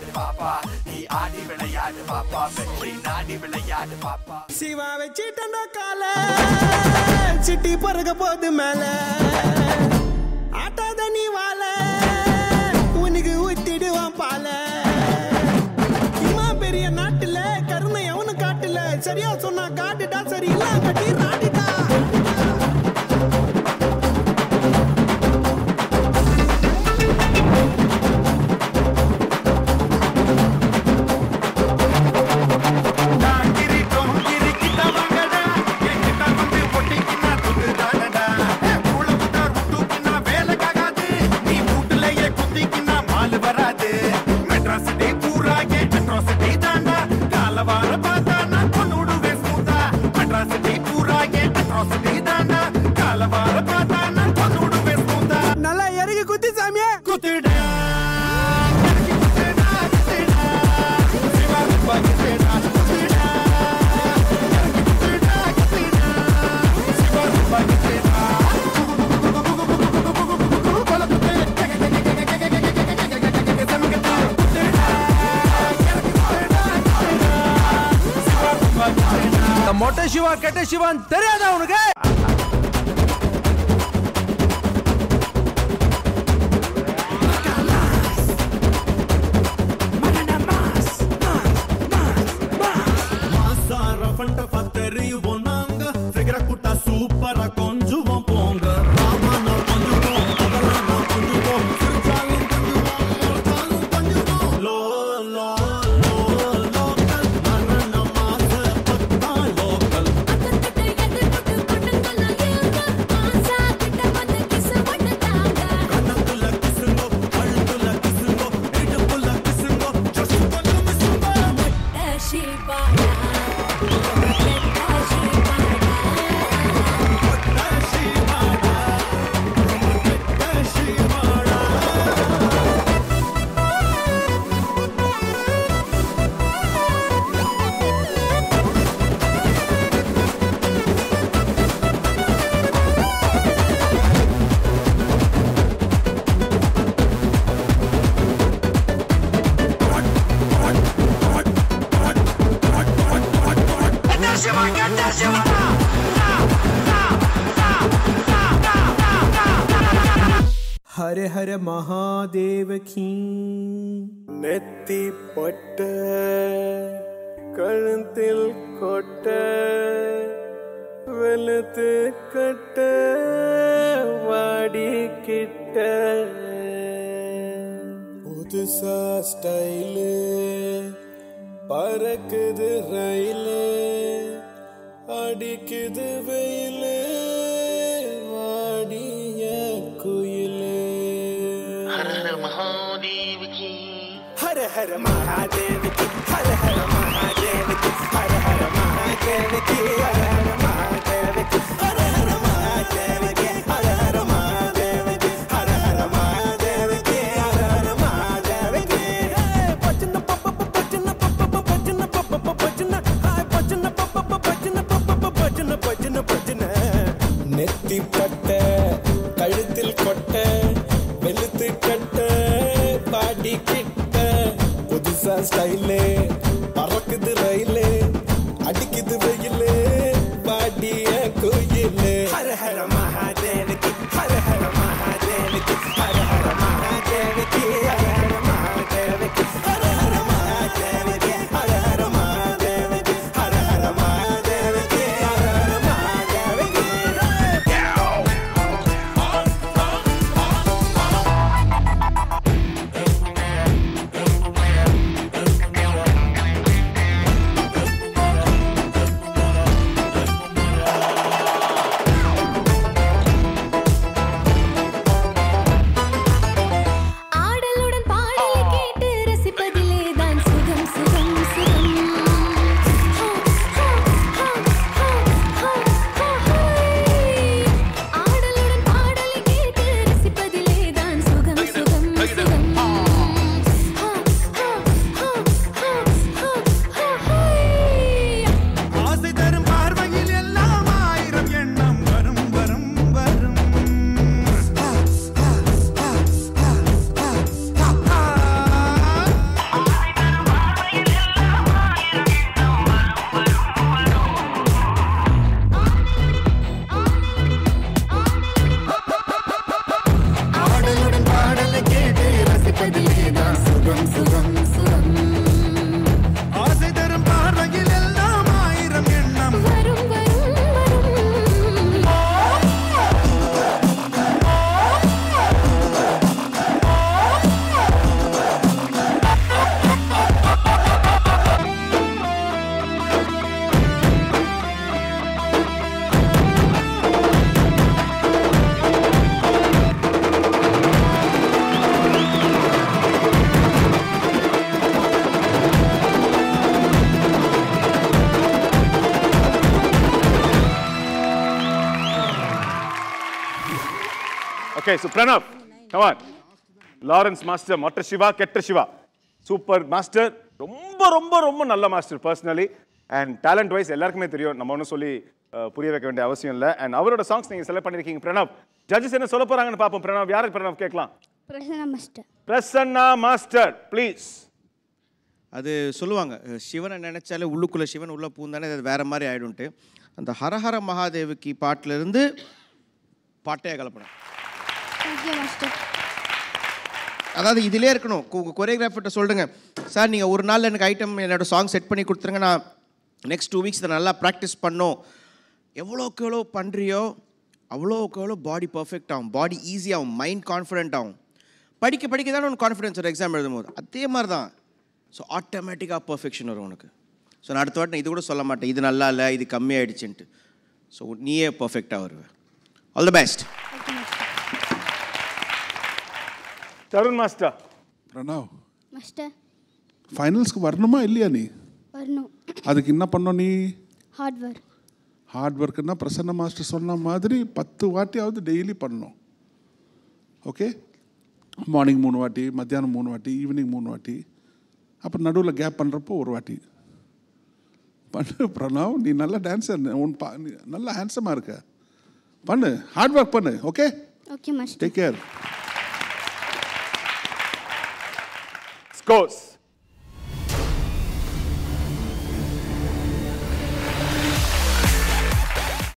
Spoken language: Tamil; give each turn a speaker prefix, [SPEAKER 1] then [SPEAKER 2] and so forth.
[SPEAKER 1] விளையாடு பாப்பா நீ ஆடி விளையாடு பாப்பா வெற்றி நாடி விளையாடு பாப்பா
[SPEAKER 2] சிவா வச்சிட்டா கால சிட்டி பறக்க போது மேல ஆட்டாத நீ வாழ உனக்கு ஊத்திடுவான் பால இம்மா பெரிய நாட்டுல கருணை அவனு காட்டுல சரியா சொன்னா காட்டுடா சரி இல்ல கட்டி ராடிடா நல்லா இறங்கி குத்தி சாமியே குத்திடா
[SPEAKER 3] மொட்டை சிவா கெட்ட சிவான் தெரியாதா உனக்கு?
[SPEAKER 2] हरे हरे महादेव की नेत्ती पट्ट कळंतिल कोट्ट वेलुत्तु कट्ट वाडी किट्ट புதுசா ஸ்டைலு பறக்குது ரயிலு அடிக்குது வெயிலு வாடிய குயிலு
[SPEAKER 4] हर हर महादेव की
[SPEAKER 2] हर हर महादेव की हर हर महादेव की हर हर महादेव की हर हर महादेव की हर हर महादेव की हर हर महादेव की हर हर महादेव की हर हर महादेव की बचन पप बचन पप बचन पप बचन हाय बचन पप बचन पप बचन बचन बचन नेत्ती पट्ट कழுத்தில் கொட்ட வெளுத்து கட்ட பாடி கிட்ட புதுசா ஸ்டைலே பறக்குது ரயிலே அடிக்குது வெயிலே பாடிய கோயிலே ஹர ஹர மகாதேவ கி ஹர ஹர மகாதேவ கி ஹர ஹர மகாதேவ கி ஹர ஹர மகாதேவ கி ஹர ஹர மகாதேவ கி ஹர ஹர மகாதேவ கி ஹர ஹர மகாதேவ கி ஹர ஹர மகாதேவ கி
[SPEAKER 5] Okay, so Pranav, come on. Lawrence Master, Motta Shiva, Ketta Shiva. Super Master. ரொம்ப நல்ல master personally and talent wise எல்லாருக்குமே தெரியும். நம்ம ஒன்றும் சொல்லி புரிய வைக்க வேண்டிய அவசியம் இல்லை. அண்ட் அவரோட சாங்ஸ் நீங்கள் செலக்ட் பண்ணியிருக்கீங்க. பிரணவ், ஜட்ஜஸ் என்ன சொல்ல போகிறாங்கன்னு பார்ப்போம். பிரணவ், யார் பிரணவ் கேட்கலாம்? Prasanna master please.
[SPEAKER 6] அது சொல்லுவாங்க, சிவனை நினைச்சாலே உள்ளுக்குள்ளே சிவன் உள்ளே பூந்தானே அது வேறு மாதிரி ஆகிடும்ட்டு. அந்த ஹரஹர மகாதேவிக்கு பாட்டிலிருந்து பாட்டையே கலப்படம். அதாவது இதிலே இருக்கணும். கொரியோகிராஃபர்கிட்ட சொல்லுங்க, சார் நீங்கள் ஒரு நாள் எனக்கு ஐட்டம் என்னோடய சாங் செட் பண்ணி கொடுத்துருங்க, நான் நெக்ஸ்ட் 2 வீக்ஸ் இதை நல்லா ப்ராக்டிஸ் பண்ணோம். எவ்வளோக்கு எவ்வளோ பண்ணுறியோ அவ்வளோக்கு எவ்வளோ பாடி பர்ஃபெக்ட் ஆகும், பாடி ஈஸியாகும், மைண்ட் கான்ஃபிடென்ட் ஆகும். படிக்க தானே உனக்கு கான்ஃபிடென்ஸ் ஒரு எக்ஸாம் எழுதும்போது அதே மாதிரி தான். ஸோ ஆட்டோமேட்டிக்காக பர்ஃபெக்ஷன் வரும் உனக்கு. ஸோ நான் அடுத்த வாட்டி நான் இது கூட சொல்ல மாட்டேன் இது நல்லா இல்லை இது கம்மியாகிடுச்சுன்ட்டு. ஸோ நீயே பர்ஃபெக்டாக வருவேன். All the best.
[SPEAKER 5] Tarun master.
[SPEAKER 7] Pranav master, ஃபைனல்ஸ்க்கு வரணுமா இல்லையா? நீ வரணும். அதுக்கு என்ன பண்ணணும்? நீ ஹார்ட் ஒர்க்குன்னா பிரசன்ன மாஸ்டர் சொன்ன மாதிரி 10 வாட்டியாவது டெய்லி பண்ணணும். ஓகே, மார்னிங் 3 வாட்டி, மத்தியானம் 3 வாட்டி, ஈவினிங் 3 வாட்டி, அப்புறம் நடுவில் கேப் பண்ணுறப்போ 1 வாட்டி பண்ணு. பிரணவ், நீ நல்ல டான்ஸர், நல்ல ஹேண்ட்ஸமாக இருக்க. பண்ணு, ஹார்ட் ஒர்க் பண்ணு. Okay okay master, take care.
[SPEAKER 5] Scores.